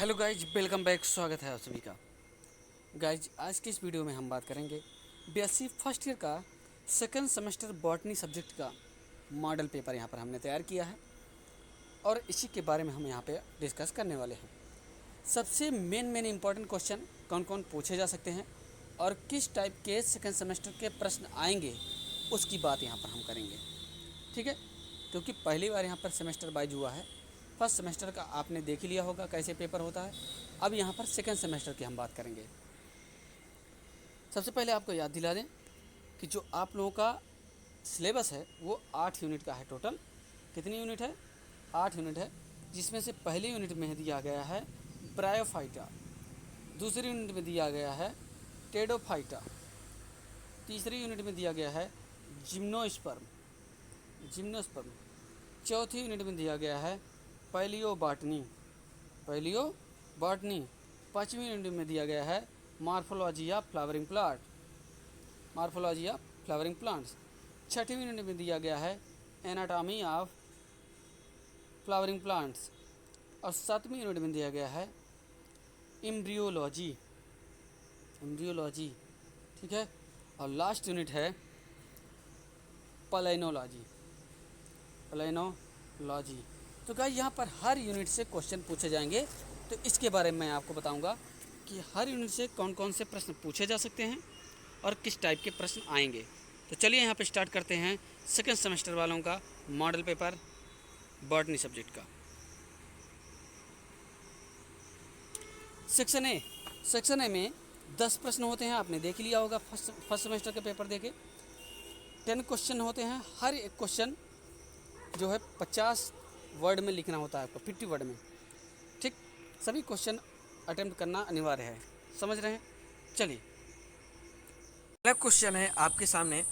Hello guys, welcome back. स्वागत है आप सभी का। गाइज, आज के इस वीडियो में हम बात करेंगे बीएससी फर्स्ट ईयर का सेकंड सेमेस्टर बॉटनी सब्जेक्ट का मॉडल पेपर यहाँ पर हमने तैयार किया है और इसी के बारे में हम यहाँ पे डिस्कस करने वाले हैं। सबसे मेन इंपॉर्टेंट क्वेश्चन कौन कौन पूछे जा सकते हैं और किस टाइप के सेकंड सेमेस्टर के प्रश्न आएंगे उसकी बात यहाँ पर हम करेंगे। ठीक है, क्योंकि पहली बार यहाँ पर सेमेस्टर वाइज हुआ है। फर्स्ट सेमेस्टर का आपने देख ही लिया होगा कैसे पेपर होता है। अब यहाँ पर सेकंड सेमेस्टर की हम बात करेंगे। सबसे पहले आपको याद दिला दें कि जो आप लोगों का सिलेबस है वो 8 यूनिट का है। टोटल कितनी यूनिट है? 8 यूनिट है, जिसमें से पहले यूनिट में दिया गया है ब्रायोफाइटा, दूसरी यूनिट में दिया गया है टेडोफाइटा, तीसरी यूनिट में दिया गया है जिम्नोस्पर्म, चौथी यूनिट में दिया गया है पैलियोबॉटनी, पाँचवीं यूनिट में दिया गया है मॉर्फोलॉजी ऑफ फ्लावरिंग प्लांट्स, छठवीं यूनिट में दिया गया है एनाटॉमी ऑफ फ्लावरिंग प्लांट्स और सातवीं यूनिट में दिया गया है एम्ब्रियोलॉजी। ठीक है, और लास्ट यूनिट है पैलिनोलॉजी। तो गाइस, यहाँ पर हर यूनिट से क्वेश्चन पूछे जाएंगे, तो इसके बारे में मैं आपको बताऊंगा कि हर यूनिट से कौन कौन से प्रश्न पूछे जा सकते हैं और किस टाइप के प्रश्न आएंगे। तो चलिए यहाँ पे स्टार्ट करते हैं सेकंड सेमेस्टर वालों का मॉडल पेपर बॉटनी सब्जेक्ट का। सेक्शन ए में 10 प्रश्न होते हैं। आपने देख लिया होगा फर्स्ट सेमेस्टर के पेपर देके। 10 क्वेश्चन होते हैं। हर एक क्वेश्चन जो है 50 वर्ड में लिखना होता है आपको, 50 वर्ड में। ठीक, सभी क्वेश्चन अटेम्प्ट करना अनिवार्य है। समझ रहे हैं? चलिए, पहला क्वेश्चन है आपके सामने,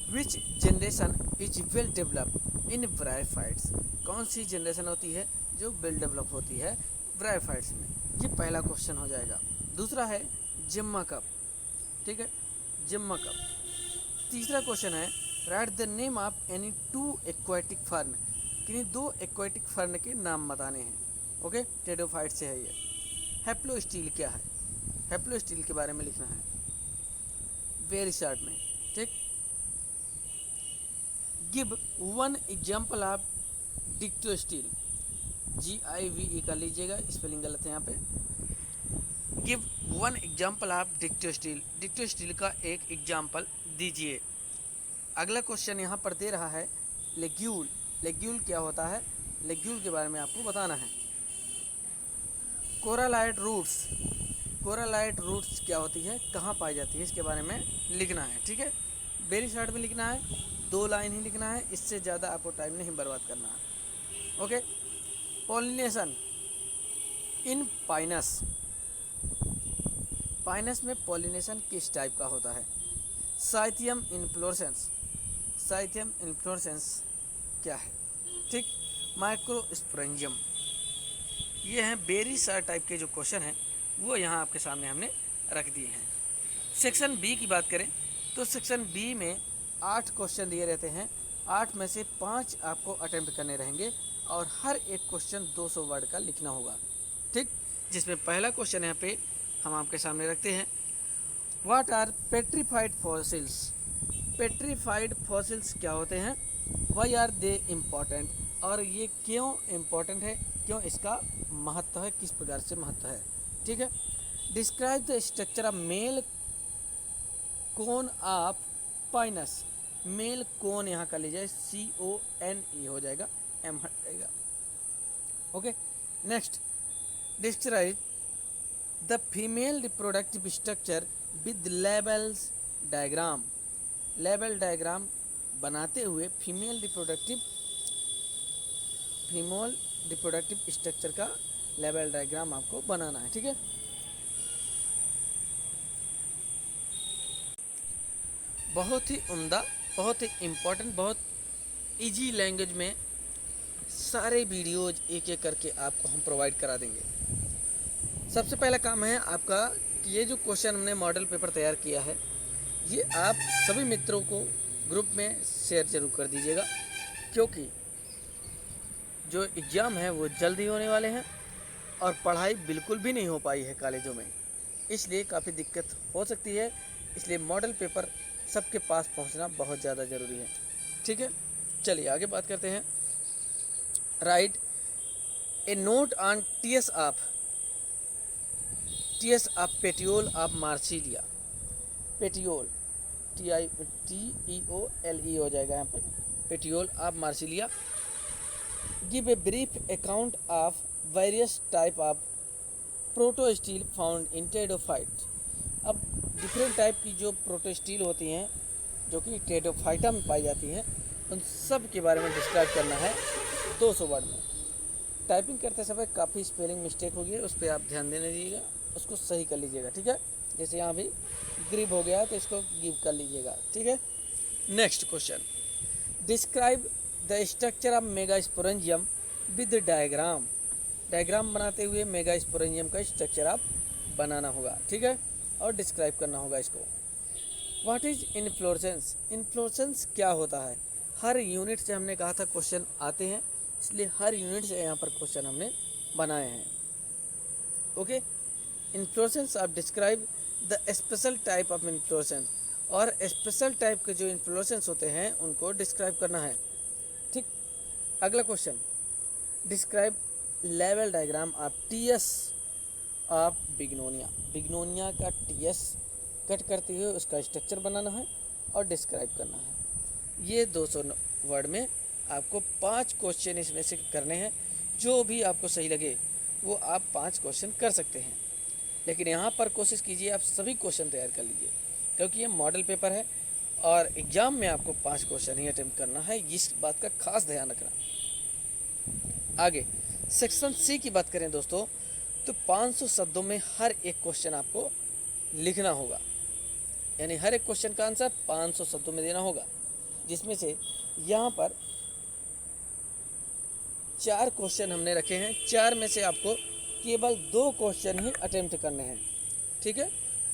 विच generation is well developed in bryophytes. कौन सी जनरेशन होती है जो वेल डेवलप होती है ब्रायोफाइट्स में? ये पहला क्वेश्चन हो जाएगा। दूसरा है जिम्मा कप। ठीक है, जिम्मा कप। तीसरा क्वेश्चन है, right the name of any 2 aquatic fern. किन्हीं 2 एक्वाटिक फर्न के नाम बताने हैं। ओके, टेडोफाइट से है ये। हैप्लोस्टील क्या है? हैप्लोस्टील के बारे में लिखना है वेरी शॉर्ट में। ठीक, give 1 example of dictyostele. GIVE कर लीजिएगा, स्पेलिंग गलत है यहाँ पे। Give 1 example of dictyostele. Dictyostele का एक एग्जाम्पल दीजिए। अगला क्वेश्चन यहाँ पर दे रहा है लेग्यूल। लेग्यूल क्या होता है? लेग्यूल के बारे में आपको बताना है। कोरालाइट रूट्स। कोरालाइट रूट्स क्या होती है, कहाँ पाई जाती है, इसके बारे में लिखना है। ठीक है, वेरी शॉर्ट में लिखना है, 2 लाइन ही लिखना है, इससे ज़्यादा आपको टाइम नहीं बर्बाद करना है। Okay, pollination in Pinus. Pinus में पॉलिनेशन किस टाइप का होता है? Cyathium inflorescence. साइथियम इन्फ्लोरेसेंस क्या है? ठीक, माइक्रोस्पोरेंजियम। ये हैं बेरी सार टाइप के जो क्वेश्चन हैं वो यहाँ आपके सामने हमने रख दिए हैं। सेक्शन बी की बात करें तो सेक्शन बी में 8 क्वेश्चन दिए रहते हैं। 8 में से 5 आपको अटेम्प्ट करने रहेंगे और हर एक क्वेश्चन 200 वर्ड का लिखना होगा। ठीक, जिसमें पहला क्वेश्चन यहाँ पे हम आपके सामने रखते हैं, what are petrified fossils. Petrified fossils क्या होते हैं? वाई आर दे इम्पॉर्टेंट, और ये क्यों इम्पॉर्टेंट है, क्यों इसका महत्व है, किस प्रकार से महत्व है। ठीक है, describe the structure of male cone of Pinus. Male cone यहाँ कर लीजिए, CONE हो जाएगा, M हट जाएगा। Okay, next, describe the female reproductive structure with labels diagram. Label diagram बनाते हुए फीमेल रिप्रोडक्टिव स्ट्रक्चर का लेबल डायग्राम आपको बनाना है। ठीक है, बहुत ही उम्दा, बहुत ही इम्पोर्टेंट, बहुत इजी लैंग्वेज में सारे वीडियोज एक एक करके आपको हम प्रोवाइड करा देंगे। सबसे पहला काम है आपका कि ये जो क्वेश्चन हमने मॉडल पेपर तैयार किया है ये आप सभी मित्रों को ग्रुप में शेयर जरूर कर दीजिएगा, क्योंकि जो एग्ज़ाम है वो जल्दी होने वाले हैं और पढ़ाई बिल्कुल भी नहीं हो पाई है कॉलेजों में, इसलिए काफ़ी दिक्कत हो सकती है। इसलिए मॉडल पेपर सबके पास पहुंचना बहुत ज़्यादा ज़रूरी है। ठीक है, चलिए आगे बात करते हैं। Write a note on TS of petiole of Marsilea. Petiole TEOLE हो जाएगा यहाँ पर, petiole of Marsilea. Give a brief account of various type of protostele found in pteridophyte. अब डिफरेंट टाइप की जो प्रोटो स्टील होती हैं जो कि टेडोफाइटा में पाई जाती हैं, उन सब के बारे में डिस्क्राइब करना है 200 वर्ड में। टाइपिंग करते समय काफ़ी स्पेलिंग मिस्टेक होगी, उस पर आप ध्यान देने दीजिएगा, उसको सही कर लीजिएगा। ठीक है, जैसे यहाँ भी ग्रिप हो गया तो इसको गिव कर लीजिएगा। ठीक है, next question, describe the structure of megasporangium with diagram. Diagram बनाते हुए मेगास्पोरेंजियम का स्ट्रक्चर आप बनाना होगा। ठीक है, और डिस्क्राइब करना होगा इसको। What is inflorescence. इन्फ्लोरेसेंस क्या होता है। हर यूनिट से हमने कहा था क्वेश्चन आते हैं, इसलिए हर यूनिट से यहाँ पर क्वेश्चन हमने बनाए हैं। ओके, इन्फ्लोरेसेंस आप describe the special type of inflorescence. और स्पेशल टाइप के जो इन्फ्लोरेसेंस होते हैं उनको डिस्क्राइब करना है। ठीक, अगला क्वेश्चन, डिस्क्राइब लेवल diagram of TS of Bignonia. Bignonia का टीएस कट करते हुए उसका स्ट्रक्चर बनाना है और डिस्क्राइब करना है। ये 200 वर्ड में आपको 5 क्वेश्चन इसमें से करने हैं। जो भी आपको सही लगे वो आप 5 क्वेश्चन कर सकते हैं, लेकिन यहाँ पर कोशिश कीजिए आप सभी क्वेश्चन तैयार कर लीजिए, क्योंकि ये मॉडल पेपर है और एग्ज़ाम में आपको 5 क्वेश्चन ही अटेम्प्ट करना है। इस बात का खास ध्यान रखना। आगे सेक्शन सी की बात करें दोस्तों, तो 500 शब्दों में हर एक क्वेश्चन आपको लिखना होगा, यानी हर एक क्वेश्चन का आंसर 500 शब्दों में देना होगा, जिसमें से यहाँ पर 4 क्वेश्चन हमने रखे हैं। 4 में से आपको केवल 2 क्वेश्चन ही अटेम्प्ट करने हैं। ठीक है,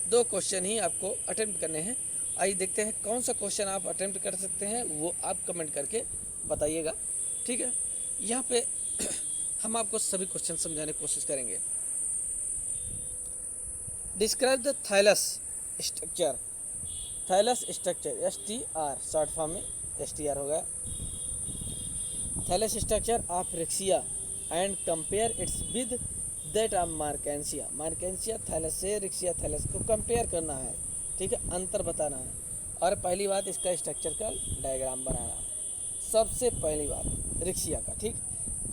2 क्वेश्चन ही आपको अटेम्प्ट करने हैं। आइए देखते हैं कौन सा क्वेश्चन आप अटेम्प्ट कर सकते हैं, वो आप कमेंट करके बताइएगा। ठीक है, यहाँ पे हम आपको सभी क्वेश्चन समझाने की कोशिश करेंगे। Describe the thallus structure. Thallus structure STR short form में STR होगा। Thallus structure of Riccia and compare its with that of Marchantia. Marchantia thallus से रिक्सिया थैलस को कंपेयर करना है। ठीक है, अंतर बताना है। और पहली बात, इसका स्ट्रक्चर का डायग्राम बनाना है, सबसे पहली बात रिक्सिया का। ठीक,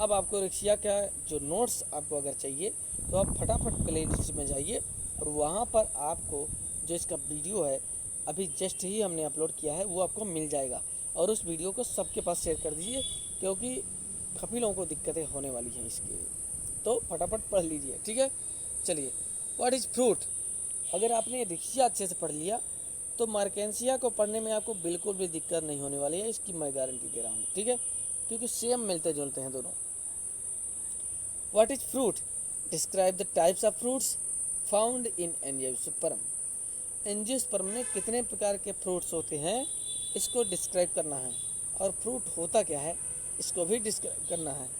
अब आपको रिक्सिया का जो नोट्स आपको अगर चाहिए तो आप फटाफट प्ले लिस्ट में जाइए और वहाँ पर आपको जो इसका वीडियो है अभी जस्ट ही हमने अपलोड किया है वो आपको मिल जाएगा। और उस वीडियो को सबके पास शेयर कर दीजिए, क्योंकि काफ़ी लोगों को दिक्कतें होने वाली हैं इसकी, तो फटाफट पढ़ लीजिए। ठीक है, चलिए, व्हाट इज़ फ्रूट। अगर आपने रिक्सिया अच्छे से पढ़ लिया तो मार्केंसिया को पढ़ने में आपको बिल्कुल भी दिक्कत नहीं होने वाली है, इसकी मैं गारंटी दे रहा हूँ। ठीक है, क्योंकि सेम मिलते जुलते हैं दोनों। What is fruit. Describe the types of fruits found in angiosperm. Angiosperm में कितने प्रकार के फ्रूट्स होते हैं इसको डिस्क्राइब करना है, और फ्रूट होता क्या है इसको भी डिस्क्राइब करना है।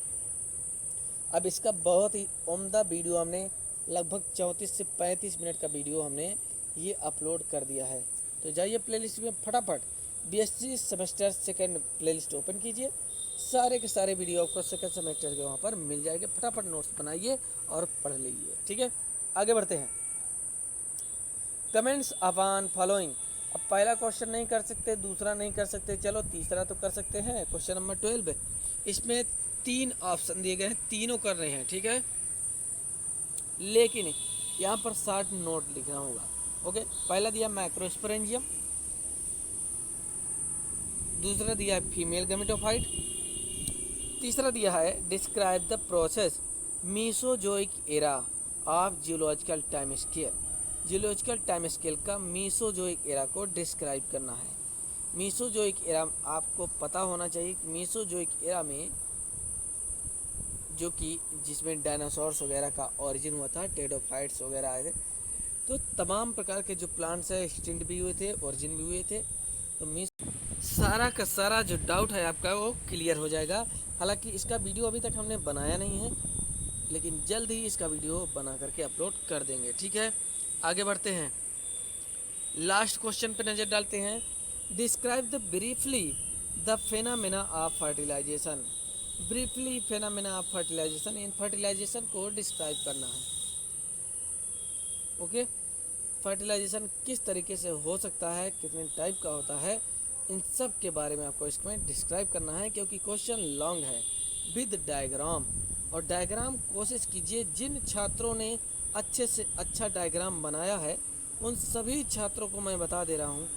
अब इसका बहुत ही उम्दा वीडियो हमने लगभग 34 से 35 मिनट का वीडियो हमने ये अपलोड कर दिया है। तो जाइए प्लेलिस्ट में फटाफट BSc semester second playlist open कीजिए, सारे के सारे वीडियो आपको सेकंड सेमेस्टर के वहाँ पर मिल जाएंगे। फटाफट नोट्स बनाइए और पढ़ लीजिए। ठीक है, आगे बढ़ते हैं। Comments upon following. अब पहला क्वेश्चन नहीं कर सकते, दूसरा नहीं कर सकते, चलो तीसरा तो कर सकते हैं। क्वेश्चन नंबर 12, इसमें 3 ऑप्शन दिए गए हैं, तीनों कर रहे हैं। ठीक है, लेकिन यहाँ पर 60 नोट लिखना होगा। ओके, पहला दिया मैक्रोस्पोरेंजियम, दूसरा दिया है फीमेल गैमेटोफाइट, तीसरा दिया है describe the process Mesozoic era of geological time scale. Geological time scale का मीसोजोइक एरा को डिस्क्राइब करना है। मीसोजोइक एरा आपको पता होना चाहिए कि मीसोजोइक एरा में जो कि जिसमें डायनासोर्स वगैरह का ओरिजिन हुआ था, टेडोफाइट्स वगैरह आए थे, तो तमाम प्रकार के जो प्लांट्स है एक्सटिंक्ट भी हुए थे, ओरिजिन भी हुए थे। तो सारा का सारा जो डाउट है आपका वो क्लियर हो जाएगा। हालांकि इसका वीडियो अभी तक हमने बनाया नहीं है, लेकिन जल्द ही इसका वीडियो बना करके अपलोड कर देंगे। ठीक है, आगे बढ़ते हैं। लास्ट क्वेश्चन पे नज़र डालते हैं। Describe the briefly the phenomena of fertilisation. Briefly phenomena of fertilisation, इन फर्टिलाइजेशन को डिस्क्राइब करना है। ओके, फर्टिलाइजेशन किस तरीके से हो सकता है, कितने टाइप का होता है, इन सब के बारे में आपको इसमें डिस्क्राइब करना है, क्योंकि क्वेश्चन लॉन्ग है विद डायग्राम। और डायग्राम कोशिश कीजिए, जिन छात्रों ने अच्छे से अच्छा डायग्राम बनाया है उन सभी छात्रों को मैं बता दे रहा हूँ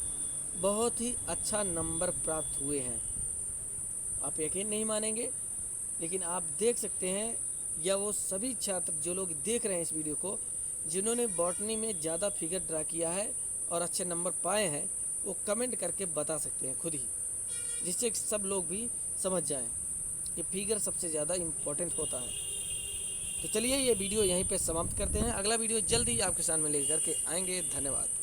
बहुत ही अच्छा नंबर प्राप्त हुए हैं। आप यकीन नहीं मानेंगे, लेकिन आप देख सकते हैं, या वो सभी छात्र जो लोग देख रहे हैं इस वीडियो को, जिन्होंने बॉटनी में ज़्यादा फिगर ड्रा किया है और अच्छे नंबर पाए हैं, वो कमेंट करके बता सकते हैं खुद ही, जिससे सब लोग भी समझ जाएं कि फिगर सबसे ज़्यादा इम्पोर्टेंट होता है। तो चलिए ये वीडियो यहीं पे समाप्त करते हैं। अगला वीडियो जल्द ही आपके सामने लेकर के आएंगे। धन्यवाद।